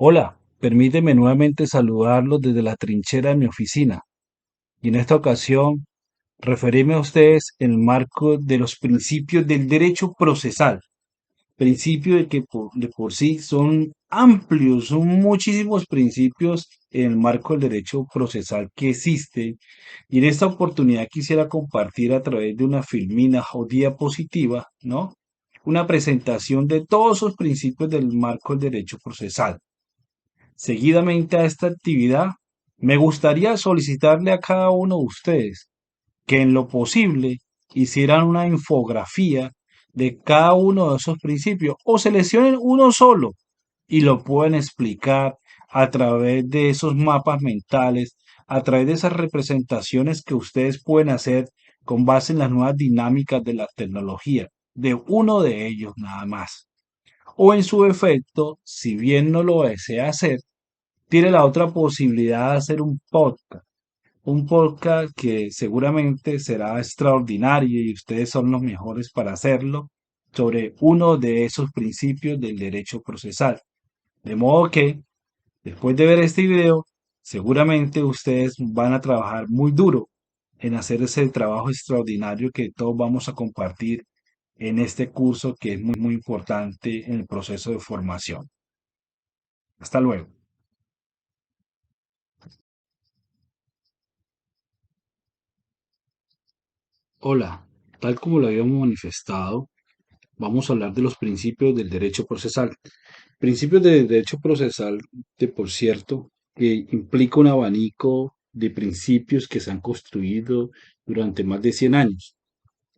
Hola, permíteme nuevamente saludarlos desde la trinchera de mi oficina y en esta ocasión referirme a ustedes en el marco de los principios del derecho procesal, principios de por sí son amplios, son muchísimos principios en el marco del derecho procesal que existe y en esta oportunidad quisiera compartir a través de una filmina o diapositiva, ¿no? Una presentación de todos esos principios del marco del derecho procesal. Seguidamente a esta actividad, me gustaría solicitarle a cada uno de ustedes que en lo posible hicieran una infografía de cada uno de esos principios o seleccionen uno solo y lo pueden explicar a través de esos mapas mentales, a través de esas representaciones que ustedes pueden hacer con base en las nuevas dinámicas de la tecnología, de uno de ellos nada más. O en su efecto, si bien no lo desea hacer, tiene la otra posibilidad de hacer un podcast que seguramente será extraordinario y ustedes son los mejores para hacerlo sobre uno de esos principios del derecho procesal. De modo que, después de ver este video, seguramente ustedes van a trabajar muy duro en hacer ese trabajo extraordinario que todos vamos a compartir en este curso que es muy, muy importante en el proceso de formación. Hasta luego. Hola, tal como lo habíamos manifestado, vamos a hablar de los principios del derecho procesal. Principios del derecho procesal, de por cierto, que implica un abanico de principios que se han construido durante más de 100 años.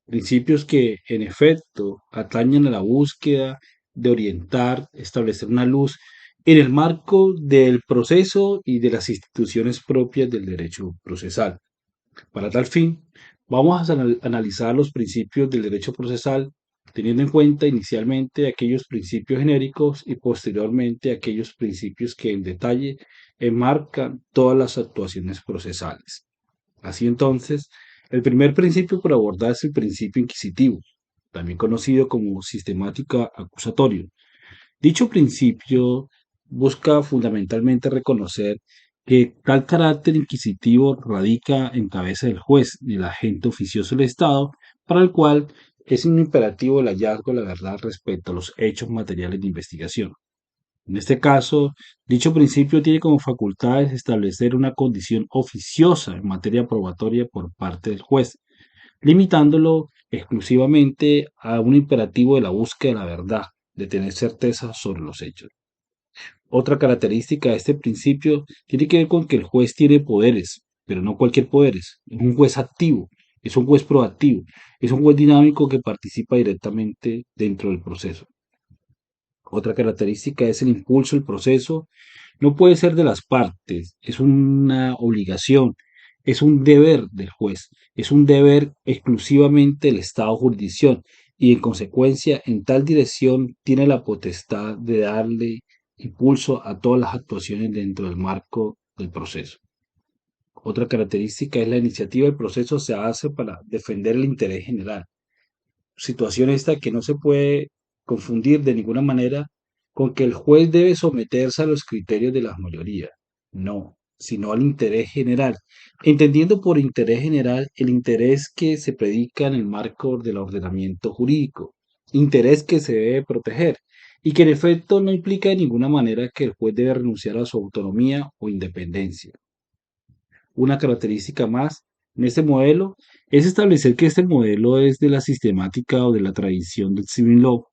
Principios que, en efecto, atañen a la búsqueda de orientar, establecer una luz en el marco del proceso y de las instituciones propias del derecho procesal. Para tal fin, vamos a analizar los principios del derecho procesal, teniendo en cuenta inicialmente aquellos principios genéricos y posteriormente aquellos principios que en detalle enmarcan todas las actuaciones procesales. Así entonces, el primer principio por abordar es el principio inquisitivo, también conocido como sistemática acusatorio. Dicho principio busca fundamentalmente reconocer que tal carácter inquisitivo radica en cabeza del juez, del agente oficioso del Estado, para el cual es un imperativo el hallazgo de la verdad respecto a los hechos materiales de investigación. En este caso, dicho principio tiene como facultades establecer una condición oficiosa en materia probatoria por parte del juez, limitándolo exclusivamente a un imperativo de la búsqueda de la verdad, de tener certeza sobre los hechos. Otra característica de este principio tiene que ver con que el juez tiene poderes, pero no cualquier poderes. Es un juez activo, es un juez proactivo, es un juez dinámico que participa directamente dentro del proceso. Otra característica es el impulso del proceso. No puede ser de las partes, es una obligación, es un deber del juez, es un deber exclusivamente del Estado o jurisdicción y en consecuencia en tal dirección tiene la potestad de darle impulso a todas las actuaciones dentro del marco del proceso. Otra característica es la iniciativa del proceso se hace para defender el interés general, situación esta que no se puede confundir de ninguna manera con que el juez debe someterse a los criterios de la mayoría. No, sino al interés general, entendiendo por interés general el interés que se predica en el marco del ordenamiento jurídico, interés que se debe proteger y que en efecto no implica de ninguna manera que el juez debe renunciar a su autonomía o independencia. Una característica más en este modelo es establecer que este modelo es de la sistemática o de la tradición del civil law,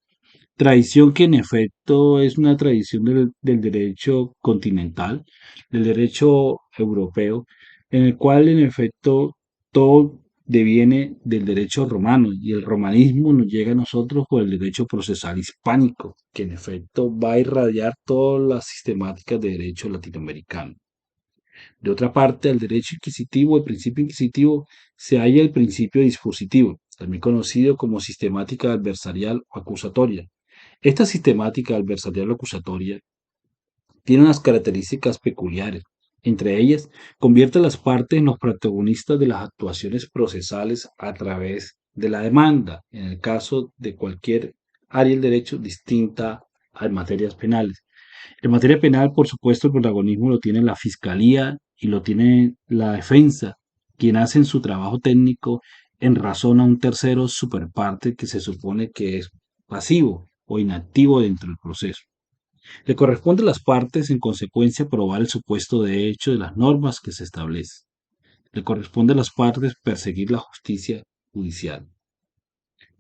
tradición que en efecto es una tradición del derecho continental, del derecho europeo, en el cual en efecto todo deviene del derecho romano y el romanismo nos llega a nosotros por el derecho procesal hispánico, que en efecto va a irradiar todas las sistemáticas de derecho latinoamericano. De otra parte, al derecho inquisitivo, el principio inquisitivo, se halla el principio dispositivo, también conocido como sistemática adversarial o acusatoria. Esta sistemática adversarial o acusatoria tiene unas características peculiares. Entre ellas, convierte a las partes en los protagonistas de las actuaciones procesales a través de la demanda, en el caso de cualquier área del derecho distinta a materias penales. En materia penal, por supuesto, el protagonismo lo tiene la fiscalía y lo tiene la defensa, quien hacen su trabajo técnico en razón a un tercero superparte que se supone que es pasivo o inactivo dentro del proceso. Le corresponde a las partes, en consecuencia, probar el supuesto de hecho de las normas que se establecen. Le corresponde a las partes perseguir la justicia judicial.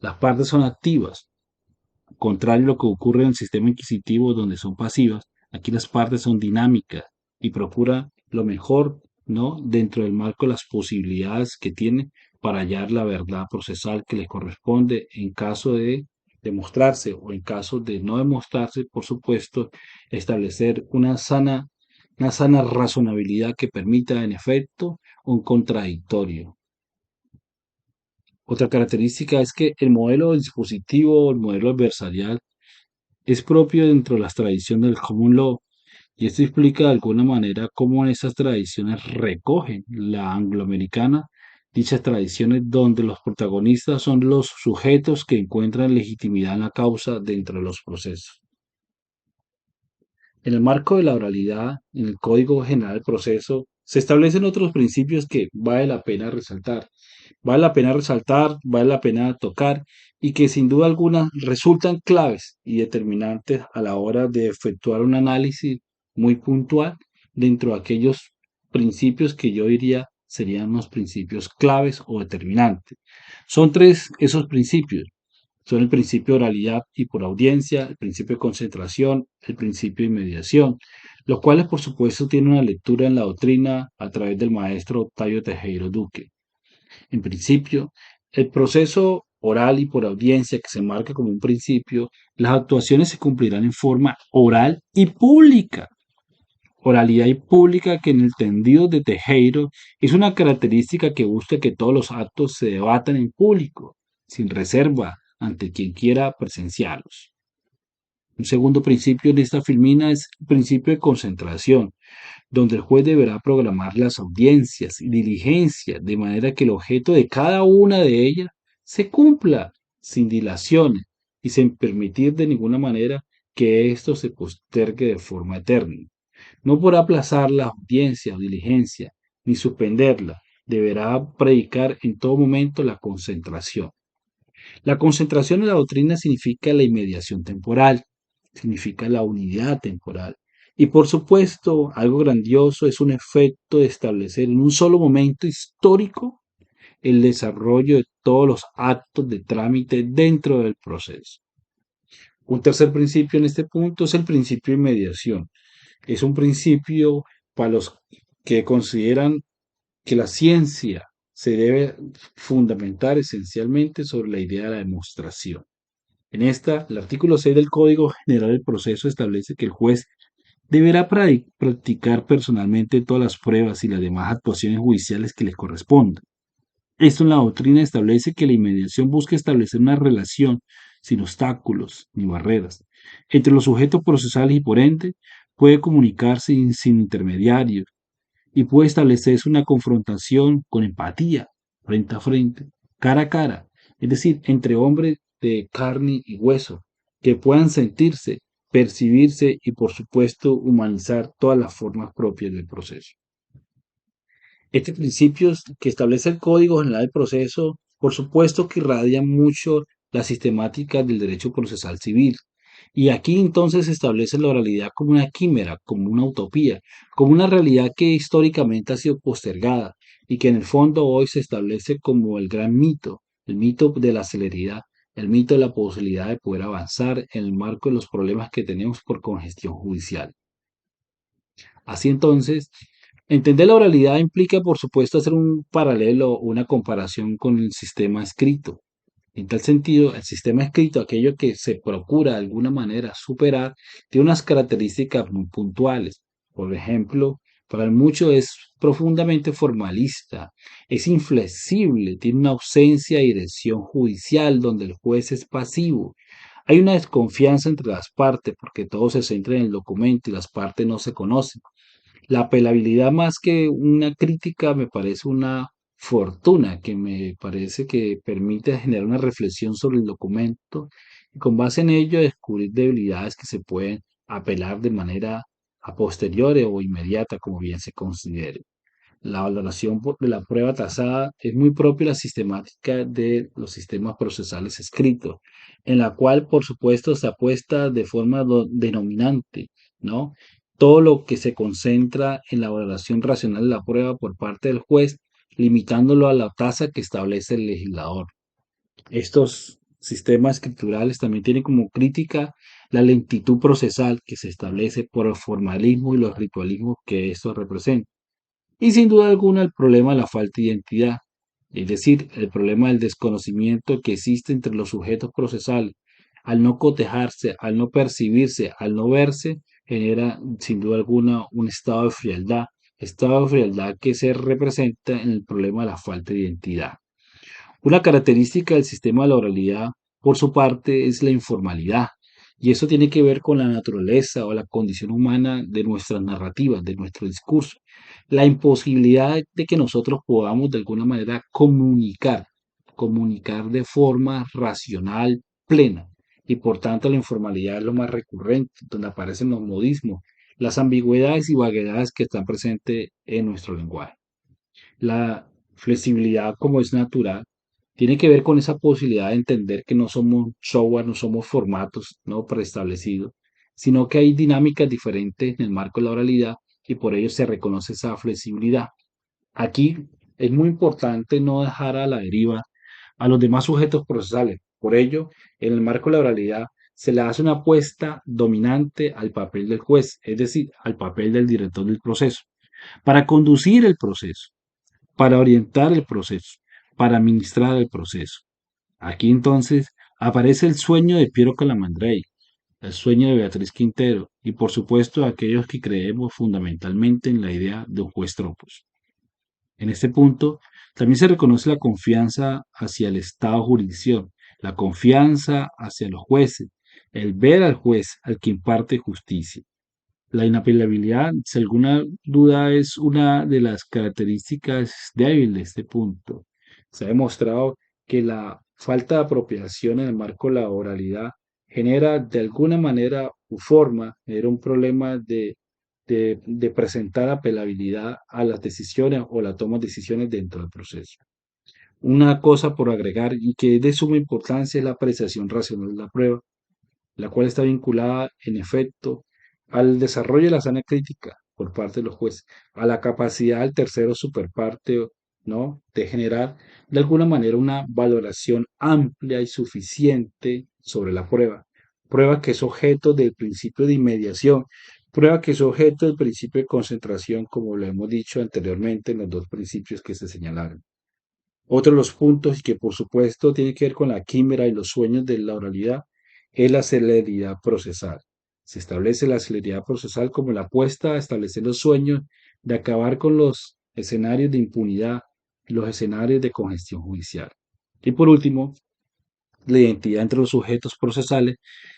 Las partes son activas, contrario a lo que ocurre en el sistema inquisitivo donde son pasivas. Aquí las partes son dinámicas y procuran lo mejor, ¿no? Dentro del marco de las posibilidades que tiene para hallar la verdad procesal que les corresponde en caso de demostrarse o en caso de no demostrarse, por supuesto, establecer una sana razonabilidad que permita en efecto un contradictorio. Otra característica es que el modelo dispositivo, el modelo adversarial, es propio dentro de las tradiciones del common law, y esto explica de alguna manera cómo esas tradiciones recogen la angloamericana, dichas tradiciones donde los protagonistas son los sujetos que encuentran legitimidad en la causa dentro de los procesos. En el marco de la oralidad, en el Código General del Proceso, se establecen otros principios que vale la pena resaltar. Vale la pena resaltar, vale la pena tocar y que sin duda alguna resultan claves y determinantes a la hora de efectuar un análisis muy puntual dentro de aquellos principios que yo diría serían los principios claves o determinantes. Son tres esos principios. Son el principio de oralidad y por audiencia, el principio de concentración, el principio de mediación, los cuales por supuesto tienen una lectura en la doctrina a través del maestro Octavio Tejero Duque. En principio, el proceso oral y por audiencia que se marca como un principio, las actuaciones se cumplirán en forma oral y pública. Oralidad y pública que en el tendido de Tejero es una característica que busca que todos los actos se debatan en público, sin reserva, ante quien quiera presenciarlos. Un segundo principio en esta filmina es el principio de concentración, donde el juez deberá programar las audiencias y diligencias de manera que el objeto de cada una de ellas se cumpla sin dilaciones y sin permitir de ninguna manera que esto se postergue de forma eterna. No podrá aplazar la audiencia o diligencia ni suspenderla, deberá predicar en todo momento la concentración. La concentración en la doctrina significa la inmediación temporal, significa la unidad temporal. Y por supuesto, algo grandioso es un efecto de establecer en un solo momento histórico el desarrollo de todos los actos de trámite dentro del proceso. Un tercer principio en este punto es el principio de inmediación. Es un principio para los que consideran que la ciencia se debe fundamentar esencialmente sobre la idea de la demostración. En esta, el artículo 6 del Código General del Proceso establece que el juez deberá practicar personalmente todas las pruebas y las demás actuaciones judiciales que le correspondan. Esto en la doctrina establece que la inmediación busca establecer una relación sin obstáculos ni barreras entre los sujetos procesales y por ende puede comunicarse sin intermediarios y puede establecerse una confrontación con empatía, frente a frente, cara a cara, es decir, entre hombres de carne y hueso, que puedan sentirse, percibirse y, por supuesto, humanizar todas las formas propias del proceso. Este principio que establece el Código General del Proceso, por supuesto que irradia mucho la sistemática del derecho procesal civil. Y aquí entonces se establece la oralidad como una quimera, como una utopía, como una realidad que históricamente ha sido postergada y que en el fondo hoy se establece como el mito de la celeridad, el mito de la posibilidad de poder avanzar en el marco de los problemas que tenemos por congestión judicial. Así entonces, entender la oralidad implica, por supuesto, hacer un paralelo o una comparación con el sistema escrito. En tal sentido, el sistema escrito, aquello que se procura de alguna manera superar, tiene unas características muy puntuales. Por ejemplo, para muchos es profundamente formalista, es inflexible, tiene una ausencia de dirección judicial donde el juez es pasivo. Hay una desconfianza entre las partes porque todo se centra en el documento y las partes no se conocen. La apelabilidad más que una crítica me parece una fortuna que me parece que permite generar una reflexión sobre el documento y con base en ello descubrir debilidades que se pueden apelar de manera a posteriori o inmediata, como bien se considere. La valoración de la prueba tasada es muy propia de la sistemática de los sistemas procesales escritos, en la cual, por supuesto, se apuesta de forma denominante, ¿no? Todo lo que se concentra en la valoración racional de la prueba por parte del juez, limitándolo a la tasa que establece el legislador. Estos sistemas escriturales también tienen como crítica la lentitud procesal que se establece por el formalismo y los ritualismos que esto representa. Y sin duda alguna el problema de la falta de identidad, es decir, el problema del desconocimiento que existe entre los sujetos procesales, al no cotejarse, al no percibirse, al no verse, genera sin duda alguna un estado de frialdad que se representa en el problema de la falta de identidad. Una característica del sistema de la oralidad, por su parte, es la informalidad, y eso tiene que ver con la naturaleza o la condición humana de nuestras narrativas, de nuestro discurso. La imposibilidad de que nosotros podamos de alguna manera comunicar de forma racional, plena, y por tanto la informalidad es lo más recurrente, donde aparecen los modismos, las ambigüedades y vaguedades que están presentes en nuestro lenguaje. La flexibilidad, como es natural, tiene que ver con esa posibilidad de entender que no somos software, no somos formatos no preestablecidos, sino que hay dinámicas diferentes en el marco de la oralidad y por ello se reconoce esa flexibilidad. Aquí es muy importante no dejar a la deriva a los demás sujetos procesales. Por ello, en el marco de la oralidad se le hace una apuesta dominante al papel del juez, es decir, al papel del director del proceso, para conducir el proceso, para orientar el proceso, para administrar el proceso. Aquí entonces aparece el sueño de Piero Calamandrei, el sueño de Beatriz Quintero y por supuesto aquellos que creemos fundamentalmente en la idea de un juez tropos. En este punto también se reconoce la confianza hacia el Estado jurisdicción, la confianza hacia los jueces, el ver al juez al que imparte justicia. La inapelabilidad, sin alguna duda, es una de las características débiles de este punto. Se ha demostrado que la falta de apropiación en el marco de la oralidad genera de alguna manera u forma, genera un problema de presentar apelabilidad a las decisiones o la toma de decisiones dentro del proceso. Una cosa por agregar y que es de suma importancia es la apreciación racional de la prueba, la cual está vinculada, en efecto, al desarrollo de la sana crítica por parte de los jueces, a la capacidad del tercero superparte, ¿no?, de generar de alguna manera una valoración amplia y suficiente sobre la prueba. Prueba que es objeto del principio de inmediación, prueba que es objeto del principio de concentración, como lo hemos dicho anteriormente en los dos principios que se señalaron. Otro de los puntos, y que por supuesto tiene que ver con la quimera y los sueños de la oralidad, es la celeridad procesal. Se establece la celeridad procesal como la apuesta a establecer los sueños de acabar con los escenarios de impunidad y los escenarios de congestión judicial. Y por último, la identidad entre los sujetos procesales,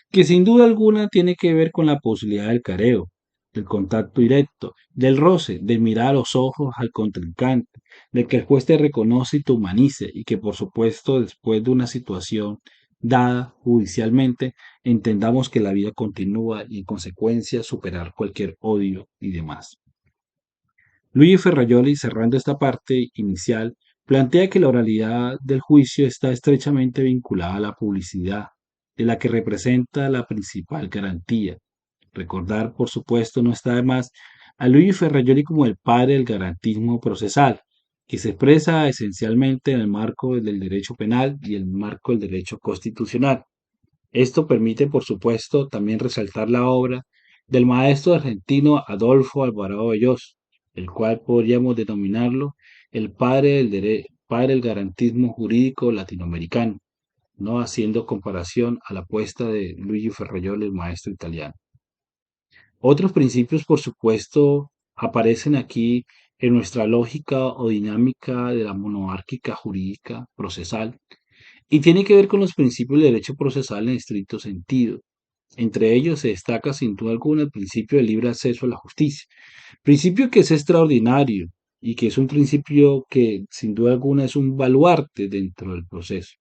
que sin duda alguna tiene que ver con la posibilidad del careo, del contacto directo, del roce, de mirar a los ojos al contrincante, de que el juez te reconoce y te humanice y que por supuesto después de una situación dada judicialmente, entendamos que la vida continúa y en consecuencia superar cualquier odio y demás. Luigi Ferrajoli, cerrando esta parte inicial, plantea que la oralidad del juicio está estrechamente vinculada a la publicidad, de la que representa la principal garantía. Recordar, por supuesto, no está de más a Luigi Ferrajoli como el padre del garantismo procesal, que se expresa esencialmente en el marco del derecho penal y el marco del derecho constitucional. Esto permite, por supuesto, también resaltar la obra del maestro argentino Adolfo Alvarado Belloso, el cual podríamos denominarlo el padre del garantismo jurídico latinoamericano, no haciendo comparación a la apuesta de Luigi Ferrajoli, el maestro italiano. Otros principios, por supuesto, aparecen aquí en nuestra lógica o dinámica de la monárquica jurídica procesal, y tiene que ver con los principios del derecho procesal en estricto sentido. Entre ellos se destaca sin duda alguna el principio del libre acceso a la justicia, principio que es extraordinario y que es un principio que sin duda alguna es un baluarte dentro del proceso,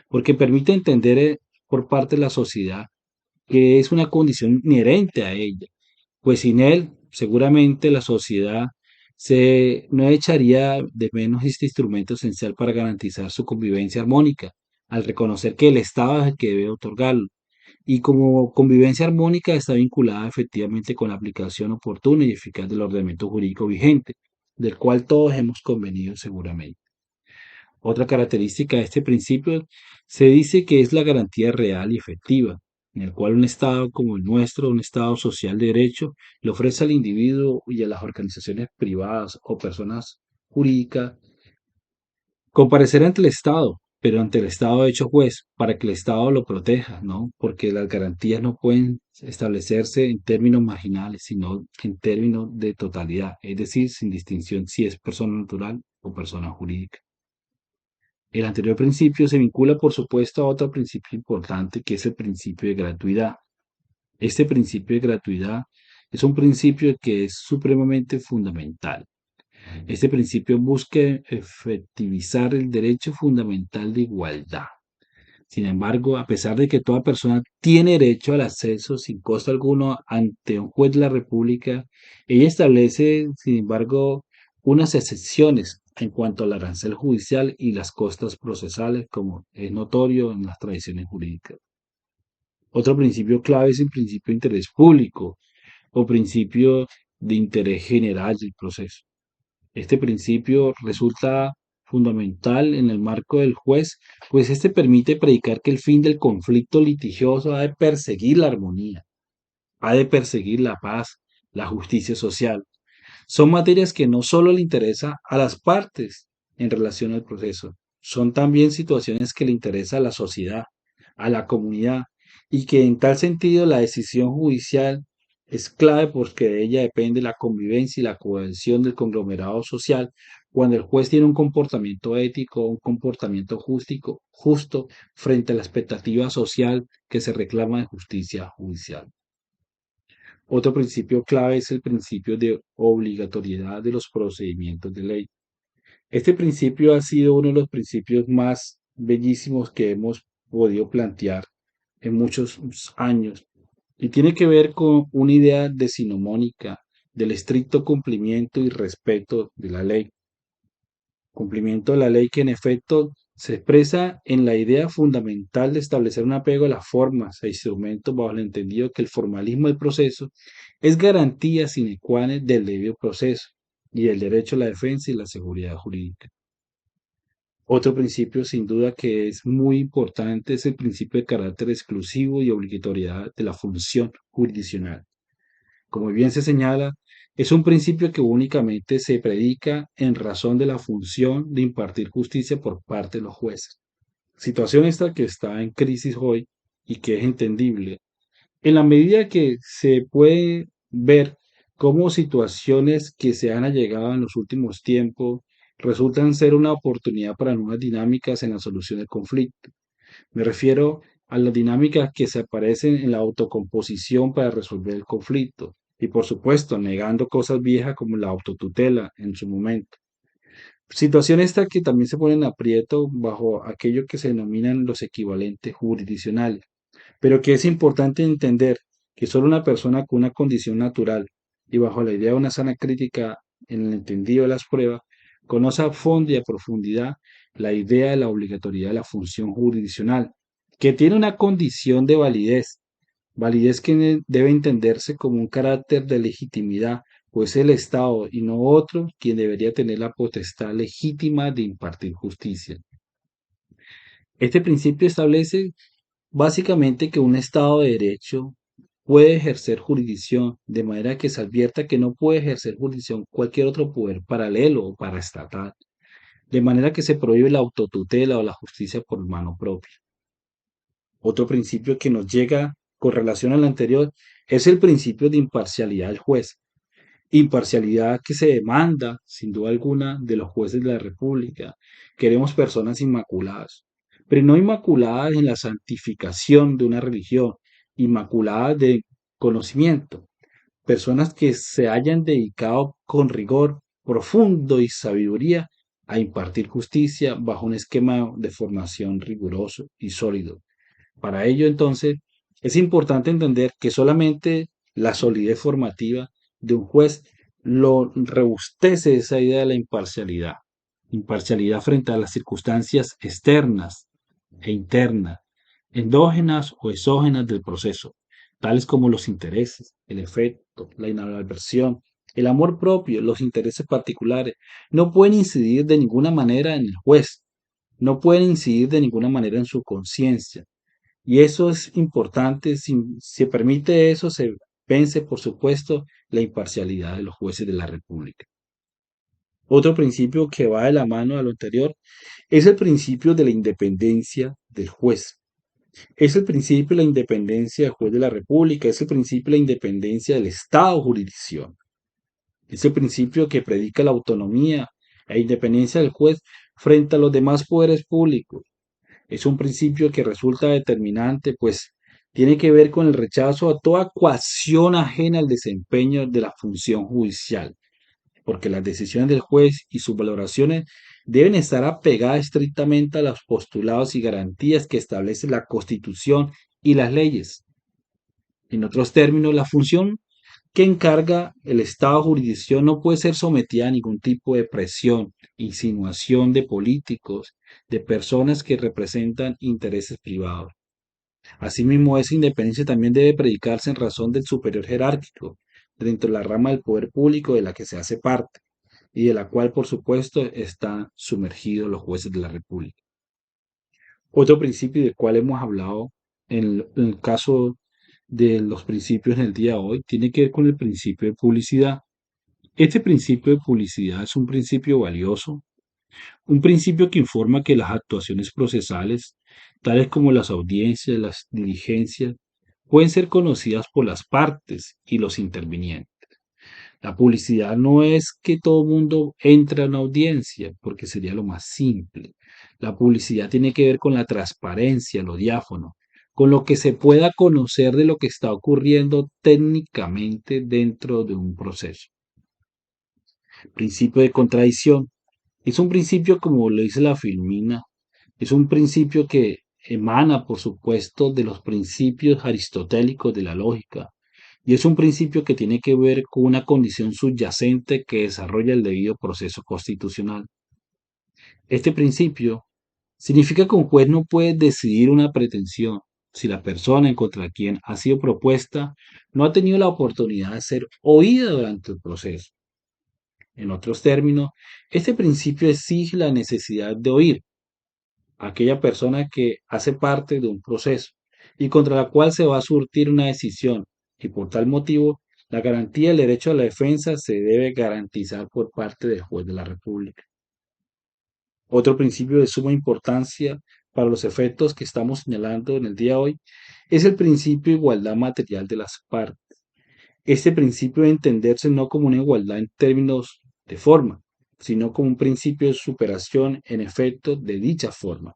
porque permite entender por parte de la sociedad que es una condición inherente a ella, pues sin él seguramente la sociedad no echaría de menos este instrumento esencial para garantizar su convivencia armónica, al reconocer que el Estado es el que debe otorgarlo. Y como convivencia armónica está vinculada efectivamente con la aplicación oportuna y eficaz del ordenamiento jurídico vigente, del cual todos hemos convenido seguramente. Otra característica de este principio se dice que es la garantía real y efectiva, en el cual un Estado como el nuestro, un Estado social de derecho, le ofrece al individuo y a las organizaciones privadas o personas jurídicas comparecer ante el Estado, pero ante el Estado hecho juez, para que el Estado lo proteja, ¿no? Porque las garantías no pueden establecerse en términos marginales, sino en términos de totalidad, es decir, sin distinción si es persona natural o persona jurídica. El anterior principio se vincula, por supuesto, a otro principio importante, que es el principio de gratuidad. Este principio de gratuidad es un principio que es supremamente fundamental. Este principio busca efectivizar el derecho fundamental de igualdad. Sin embargo, a pesar de que toda persona tiene derecho al acceso sin costo alguno ante un juez de la República, ella establece, sin embargo, unas excepciones en cuanto al arancel judicial y las costas procesales, como es notorio en las tradiciones jurídicas. Otro principio clave es el principio de interés público o principio de interés general del proceso. Este principio resulta fundamental en el marco del juez, pues este permite predicar que el fin del conflicto litigioso ha de perseguir la armonía, ha de perseguir la paz, la justicia social. Son materias que no solo le interesa a las partes en relación al proceso, son también situaciones que le interesa a la sociedad, a la comunidad, y que en tal sentido la decisión judicial es clave porque de ella depende la convivencia y la cohesión del conglomerado social. Cuando el juez tiene un comportamiento ético, un comportamiento justo frente a la expectativa social que se reclama de justicia judicial. Otro principio clave es el principio de obligatoriedad de los procedimientos de ley. Este principio ha sido uno de los principios más bellísimos que hemos podido plantear en muchos años y tiene que ver con una idea decimonónica del estricto cumplimiento y respeto de la ley. Cumplimiento de la ley que en efecto se expresa en la idea fundamental de establecer un apego a las formas e instrumentos bajo el entendido que el formalismo del proceso es garantía sine qua non del debido proceso y el derecho a la defensa y la seguridad jurídica. Otro principio sin duda que es muy importante es el principio de carácter exclusivo y obligatoriedad de la función jurisdiccional. Como bien se señala, es un principio que únicamente se predica en razón de la función de impartir justicia por parte de los jueces. Situación esta que está en crisis hoy y que es entendible. En la medida que se puede ver cómo situaciones que se han allegado en los últimos tiempos resultan ser una oportunidad para nuevas dinámicas en la solución del conflicto. Me refiero a las dinámicas que se aparecen en la autocomposición para resolver el conflicto y por supuesto negando cosas viejas como la autotutela en su momento. Situación esta que también se pone en aprieto bajo aquello que se denominan los equivalentes jurisdiccionales, pero que es importante entender que solo una persona con una condición natural y bajo la idea de una sana crítica en el entendido de las pruebas, conoce a fondo y a profundidad la idea de la obligatoriedad de la función jurisdiccional, que tiene una condición de validez, validez que debe entenderse como un carácter de legitimidad, pues es el Estado y no otro quien debería tener la potestad legítima de impartir justicia. Este principio establece básicamente que un Estado de Derecho puede ejercer jurisdicción, de manera que se advierta que no puede ejercer jurisdicción cualquier otro poder paralelo o paraestatal, de manera que se prohíbe la autotutela o la justicia por mano propia. Otro principio que nos llega con relación al anterior es el principio de imparcialidad del juez. Imparcialidad que se demanda, sin duda alguna, de los jueces de la República. Queremos personas inmaculadas, pero no inmaculadas en la santificación de una religión, inmaculadas de conocimiento. Personas que se hayan dedicado con rigor profundo y sabiduría a impartir justicia bajo un esquema de formación riguroso y sólido. Para ello, entonces, Es importante entender que solamente la solidez formativa de un juez lo robustece esa idea de la imparcialidad. Imparcialidad frente a las circunstancias externas e internas, endógenas o exógenas del proceso, tales como los intereses, el efecto, la inadversión, el amor propio, los intereses particulares, no pueden incidir de ninguna manera en el juez, no pueden incidir de ninguna manera en su conciencia. Y eso es importante, si se permite eso, se vence, por supuesto, la imparcialidad de los jueces de la República. Otro principio que va de la mano a lo anterior es el principio de la independencia del juez. Es el principio de la independencia del juez de la República, es el principio de la independencia del Estado jurisdicción. Es el principio que predica la autonomía e independencia del juez frente a los demás poderes públicos. Es un principio que resulta determinante, pues tiene que ver con el rechazo a toda coacción ajena al desempeño de la función judicial, porque las decisiones del juez y sus valoraciones deben estar apegadas estrictamente a los postulados y garantías que establece la Constitución y las leyes. En otros términos, la función que encarga el Estado de jurisdicción no puede ser sometida a ningún tipo de presión, insinuación de políticos, de personas que representan intereses privados. Asimismo, esa independencia también debe predicarse en razón del superior jerárquico, dentro de la rama del poder público de la que se hace parte y de la cual, por supuesto, están sumergidos los jueces de la República. Otro principio del cual hemos hablado en el caso de los principios en el día de hoy tiene que ver con el principio de publicidad. Este principio de publicidad es un principio valioso, un principio que informa que las actuaciones procesales, tales como las audiencias, las diligencias, pueden ser conocidas por las partes y los intervinientes. La publicidad no es que todo el mundo entre a una audiencia, porque sería lo más simple. La publicidad tiene que ver con la transparencia, lo diáfano, con lo que se pueda conocer de lo que está ocurriendo técnicamente dentro de un proceso. Principio de contradicción. Es un principio, como lo dice la Filmina, es un principio que emana, por supuesto, de los principios aristotélicos de la lógica, y es un principio que tiene que ver con una condición subyacente que desarrolla el debido proceso constitucional. Este principio significa que un juez no puede decidir una pretensión si la persona en contra de quien ha sido propuesta no ha tenido la oportunidad de ser oída durante el proceso. En otros términos, este principio exige la necesidad de oír a aquella persona que hace parte de un proceso y contra la cual se va a surtir una decisión, y por tal motivo la garantía del derecho a la defensa se debe garantizar por parte del juez de la República. Otro principio de suma importancia para los efectos que estamos señalando en el día de hoy es el principio de igualdad material de las partes. Este principio debe entenderse no como una igualdad en términos de forma, sino como un principio de superación en efecto de dicha forma.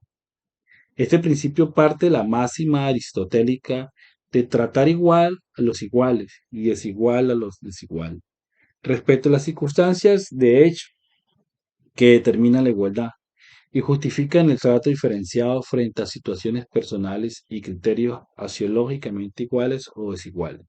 Este principio parte de la máxima aristotélica de tratar igual a los iguales y desigual a los desiguales, respecto a las circunstancias de hecho que determinan la igualdad y justifican el trato diferenciado frente a situaciones personales y criterios axiológicamente iguales o desiguales.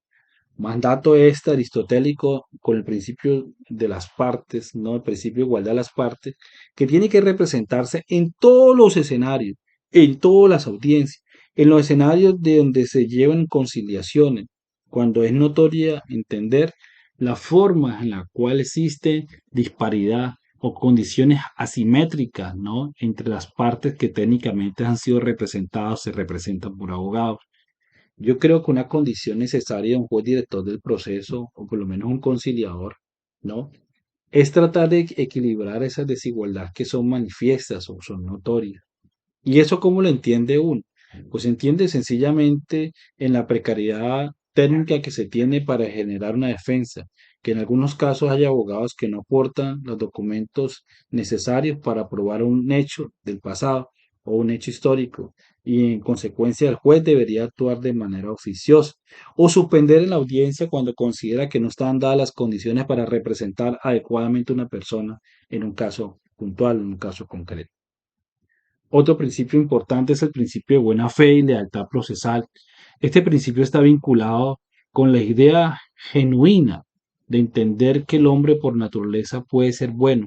Mandato este aristotélico con el principio de las partes, no el principio de igualdad de las partes, que tiene que representarse en todos los escenarios, en todas las audiencias, en los escenarios de donde se llevan conciliaciones, cuando es notoria entender la forma en la cual existe disparidad o condiciones asimétricas, ¿no? Entre las partes que técnicamente han sido representadas o se representan por abogados. Yo creo que una condición necesaria de un juez director del proceso, o por lo menos un conciliador, ¿no? Es tratar de equilibrar esas desigualdades que son manifiestas o son notorias. ¿Y eso cómo lo entiende uno? Pues entiende sencillamente en la precariedad técnica que se tiene para generar una defensa, que en algunos casos hay abogados que no aportan los documentos necesarios para probar un hecho del pasado o un hecho histórico, y en consecuencia el juez debería actuar de manera oficiosa o suspender en la audiencia cuando considera que no están dadas las condiciones para representar adecuadamente a una persona en un caso puntual, en un caso concreto. Otro principio importante es el principio de buena fe y lealtad procesal. Este principio está vinculado con la idea genuina de entender que el hombre por naturaleza puede ser bueno,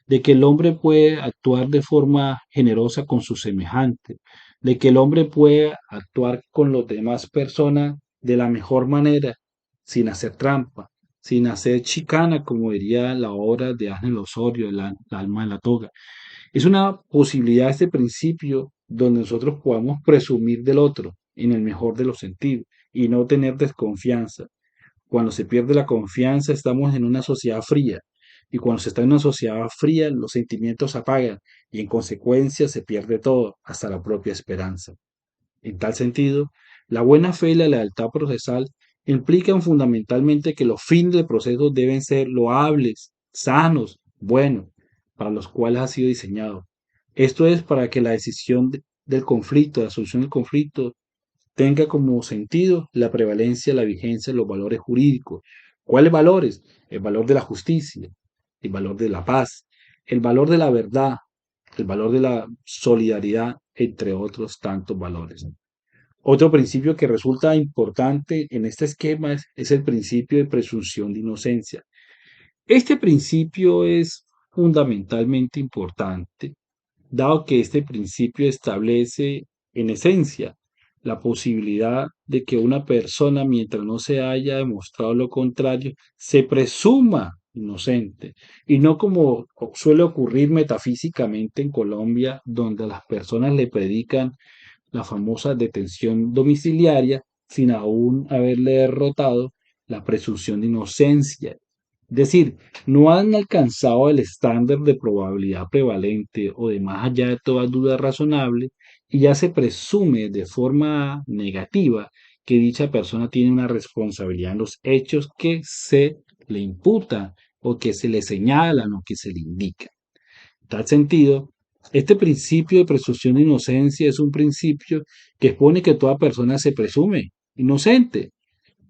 de que el hombre puede actuar de forma generosa con sus semejantes, de que el hombre puede actuar con las demás personas de la mejor manera, sin hacer trampa, sin hacer chicana, como diría la obra de Ángel Osorio, el alma de la toga. Es una posibilidad este principio donde nosotros podamos presumir del otro en el mejor de los sentidos y no tener desconfianza. Cuando se pierde la confianza, estamos en una sociedad fría. Y cuando se está en una sociedad fría, los sentimientos se apagan y en consecuencia se pierde todo, hasta la propia esperanza. En tal sentido, la buena fe y la lealtad procesal implican fundamentalmente que los fines del proceso deben ser loables, sanos, buenos, para los cuales ha sido diseñado. Esto es para que la decisión del conflicto, la solución del conflicto, tenga como sentido la prevalencia, la vigencia de los valores jurídicos. ¿Cuáles valores? El valor de la justicia, el valor de la paz, el valor de la verdad, el valor de la solidaridad, entre otros tantos valores. Otro principio que resulta importante en este esquema es el principio de presunción de inocencia. Este principio es fundamentalmente importante dado que este principio establece, en esencia, la posibilidad de que una persona, mientras no se haya demostrado lo contrario, se presuma inocente, y no como suele ocurrir metafísicamente en Colombia, donde a las personas le predican la famosa detención domiciliaria sin aún haberle derrotado la presunción de inocencia. Es decir, no han alcanzado el estándar de probabilidad prevalente o de más allá de toda duda razonable y ya se presume de forma negativa que dicha persona tiene una responsabilidad en los hechos que se le imputan o que se le señalan o que se le indican. En tal sentido, este principio de presunción de inocencia es un principio que expone que toda persona se presume inocente,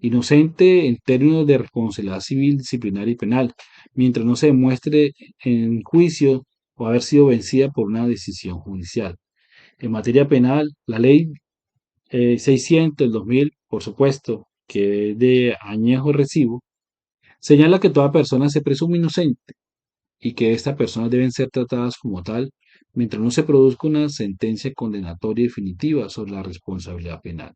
inocente en términos de responsabilidad civil, disciplinaria y penal, mientras no se demuestre en juicio o haber sido vencida por una decisión judicial. En materia penal, la ley 600 del 2000, por supuesto, que es de añejo recibo, señala que toda persona se presume inocente y que estas personas deben ser tratadas como tal mientras no se produzca una sentencia condenatoria definitiva sobre la responsabilidad penal.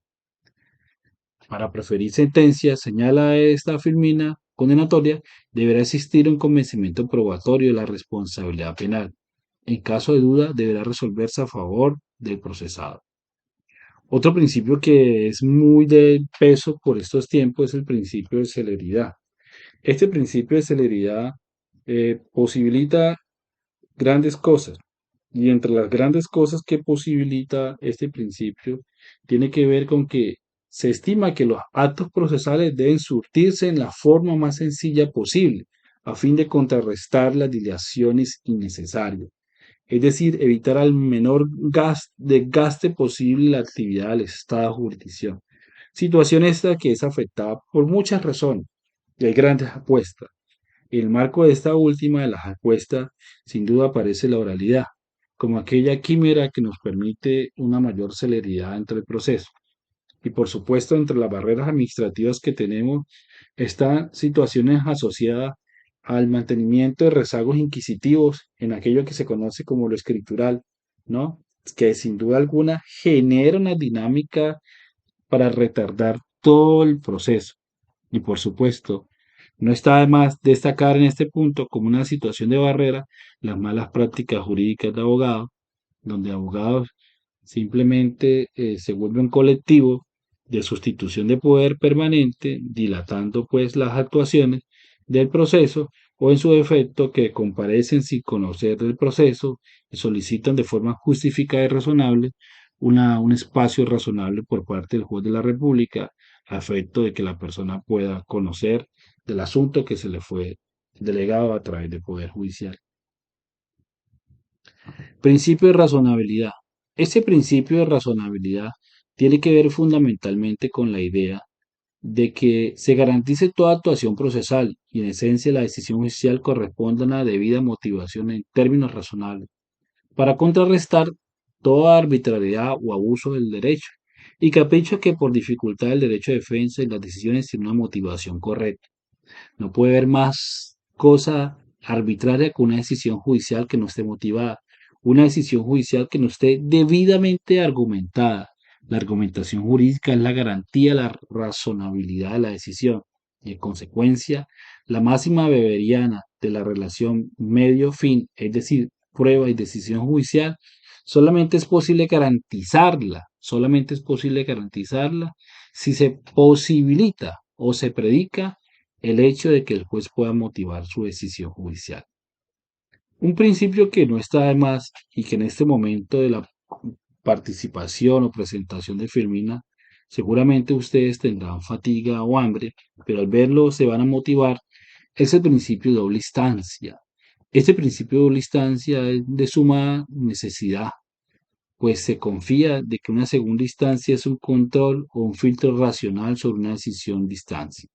Para preferir sentencia, señala esta filmina condenatoria, deberá existir un convencimiento probatorio de la responsabilidad penal. En caso de duda, deberá resolverse a favor del procesado. Otro principio que es muy de peso por estos tiempos es el principio de celeridad. Este principio de celeridad posibilita grandes cosas. Y entre las grandes cosas que posibilita este principio, tiene que ver con que se estima que los actos procesales deben surtirse en la forma más sencilla posible, a fin de contrarrestar las dilaciones innecesarias. Es decir, evitar al menor desgaste posible la actividad del Estado de jurisdicción. Situación esta que es afectada por muchas razones y hay grandes apuestas. En el marco de esta última de las apuestas, sin duda aparece la oralidad, como aquella quimera que nos permite una mayor celeridad entre el proceso. Y por supuesto, entre las barreras administrativas que tenemos están situaciones asociadas al mantenimiento de rezagos inquisitivos en aquello que se conoce como lo escritural, ¿no? Que sin duda alguna genera una dinámica para retardar todo el proceso. Y por supuesto, no está de más destacar en este punto como una situación de barrera las malas prácticas jurídicas de abogados, donde abogados simplemente se vuelve un colectivo de sustitución de poder permanente, dilatando pues las actuaciones del proceso o en su defecto que comparecen sin conocer del proceso y solicitan de forma justificada y razonable un espacio razonable por parte del juez de la República a efecto de que la persona pueda conocer del asunto que se le fue delegado a través del Poder Judicial. Principio de razonabilidad. Ese principio de razonabilidad tiene que ver fundamentalmente con la idea de que se garantice toda actuación procesal y en esencia la decisión judicial corresponda a una debida motivación en términos razonables, para contrarrestar toda arbitrariedad o abuso del derecho. y capricho que por dificultad del derecho de defensa y las decisiones tiene una motivación correcta. No puede haber más cosa arbitraria que una decisión judicial que no esté motivada, una decisión judicial que no esté debidamente argumentada. La argumentación jurídica es la garantía de la razonabilidad de la decisión y, en consecuencia, la máxima beberiana de la relación medio-fin, es decir, prueba y decisión judicial, solamente es posible garantizarla si se posibilita o se predica el hecho de que el juez pueda motivar su decisión judicial. Un principio que no está de más y que en este momento de la participación o presentación de Firmina, seguramente ustedes tendrán fatiga o hambre, pero al verlo se van a motivar, es el principio de doble instancia. Este principio de doble instancia es de suma necesidad, pues se confía de que una segunda instancia es un control o un filtro racional sobre una decisión de instancia.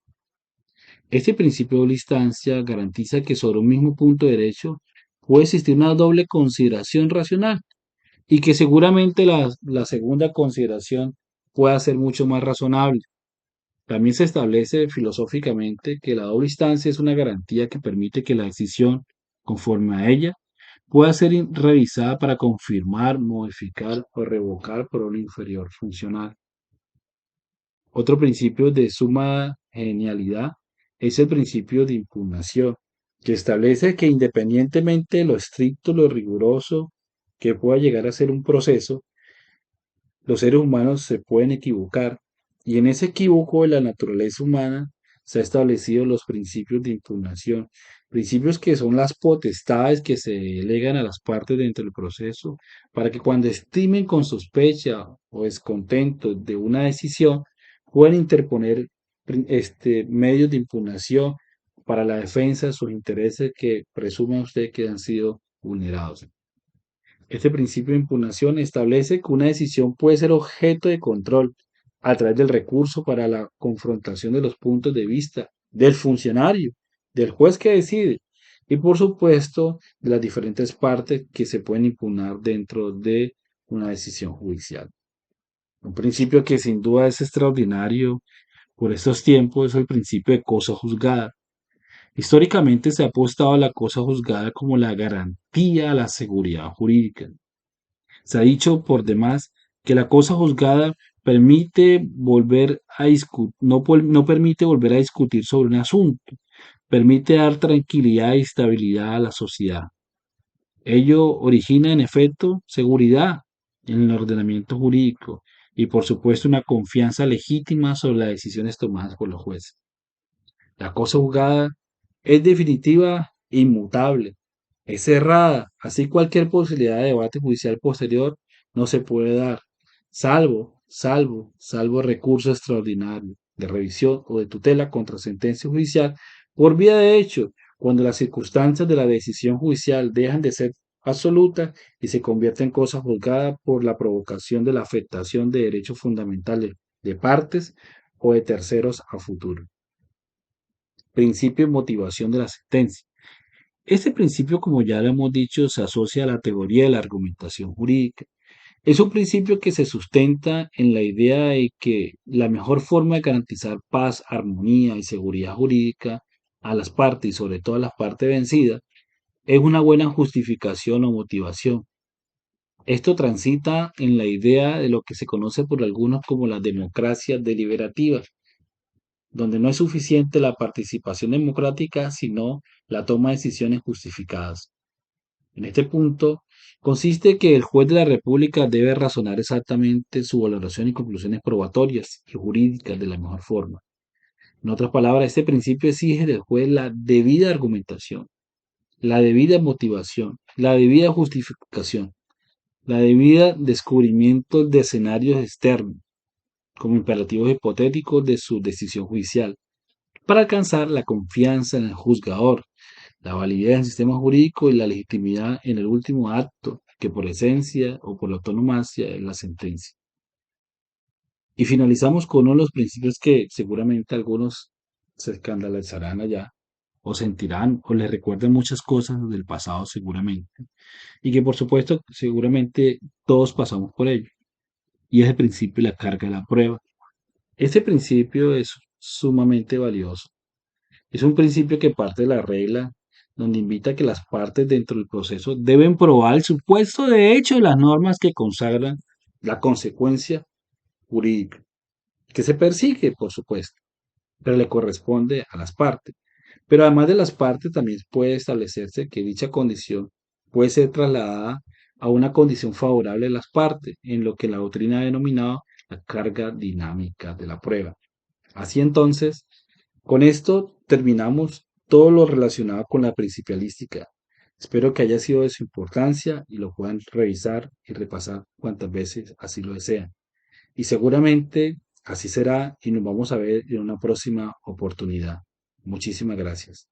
Este principio de doble instancia garantiza que sobre un mismo punto de derecho puede existir una doble consideración racional y que seguramente la segunda consideración pueda ser mucho más razonable. También se establece filosóficamente que la doble instancia es una garantía que permite que la decisión, conforme a ella, pueda ser revisada para confirmar, modificar o revocar por un inferior funcional. Otro principio de suma genialidad es el principio de impugnación, que establece que independientemente de lo estricto, lo riguroso que pueda llegar a ser un proceso, los seres humanos se pueden equivocar y en ese equívoco de la naturaleza humana se han establecido los principios de impugnación, principios que son las potestades que se delegan a las partes dentro del proceso para que cuando estimen con sospecha o descontento de una decisión puedan interponer medios de impugnación para la defensa de sus intereses que presume usted que han sido vulnerados. Este principio de impugnación establece que una decisión puede ser objeto de control a través del recurso para la confrontación de los puntos de vista del funcionario, del juez que decide y por supuesto de las diferentes partes que se pueden impugnar dentro de una decisión judicial. Un principio que sin duda es extraordinario por estos tiempos es el principio de cosa juzgada. Históricamente se ha apostado a la cosa juzgada como la garantía a la seguridad jurídica. Se ha dicho por demás que la cosa juzgada permite volver a no permite volver a discutir sobre un asunto, permite dar tranquilidad y estabilidad a la sociedad. Ello origina en efecto seguridad en el ordenamiento jurídico y por supuesto una confianza legítima sobre las decisiones tomadas por los jueces. La cosa juzgada es definitiva e inmutable, es cerrada, así cualquier posibilidad de debate judicial posterior no se puede dar, salvo recurso extraordinario de revisión o de tutela contra sentencia judicial por vía de hecho, cuando las circunstancias de la decisión judicial dejan de ser absolutas y se convierten en cosa juzgada por la provocación de la afectación de derechos fundamentales de partes o de terceros a futuro. Principio y motivación de la sentencia. Este principio, como ya lo hemos dicho, se asocia a la teoría de la argumentación jurídica. Es un principio que se sustenta en la idea de que la mejor forma de garantizar paz, armonía y seguridad jurídica a las partes y sobre todo a las partes vencidas es una buena justificación o motivación. Esto transita en la idea de lo que se conoce por algunos como la democracia deliberativa, donde no es suficiente la participación democrática, sino la toma de decisiones justificadas. En este punto, consiste que el juez de la República debe razonar exactamente su valoración y conclusiones probatorias y jurídicas de la mejor forma. En otras palabras, este principio exige del juez la debida argumentación, la debida motivación, la debida justificación, la debida descubrimiento de escenarios externos como imperativos hipotéticos de su decisión judicial, para alcanzar la confianza en el juzgador, la validez del sistema jurídico y la legitimidad en el último acto, que por esencia o por autonomacia es la sentencia. Y finalizamos con uno de los principios que seguramente algunos se escandalizarán allá, o sentirán, o les recuerden muchas cosas del pasado seguramente, y que por supuesto seguramente todos pasamos por ello. y es el principio de la carga de la prueba. Este principio es sumamente valioso. Es un principio que parte de la regla donde invita a que las partes dentro del proceso deben probar el supuesto de hecho de las normas que consagran la consecuencia jurídica, que se persigue, por supuesto, pero le corresponde a las partes. Pero además de las partes, también puede establecerse que dicha condición puede ser trasladada a una condición favorable de las partes, en lo que la doctrina ha denominado la carga dinámica de la prueba. Así entonces, con esto terminamos todo lo relacionado con la principialística. Espero que haya sido de su importancia y lo puedan revisar y repasar cuantas veces así lo desean. Y seguramente así será y nos vamos a ver en una próxima oportunidad. Muchísimas gracias.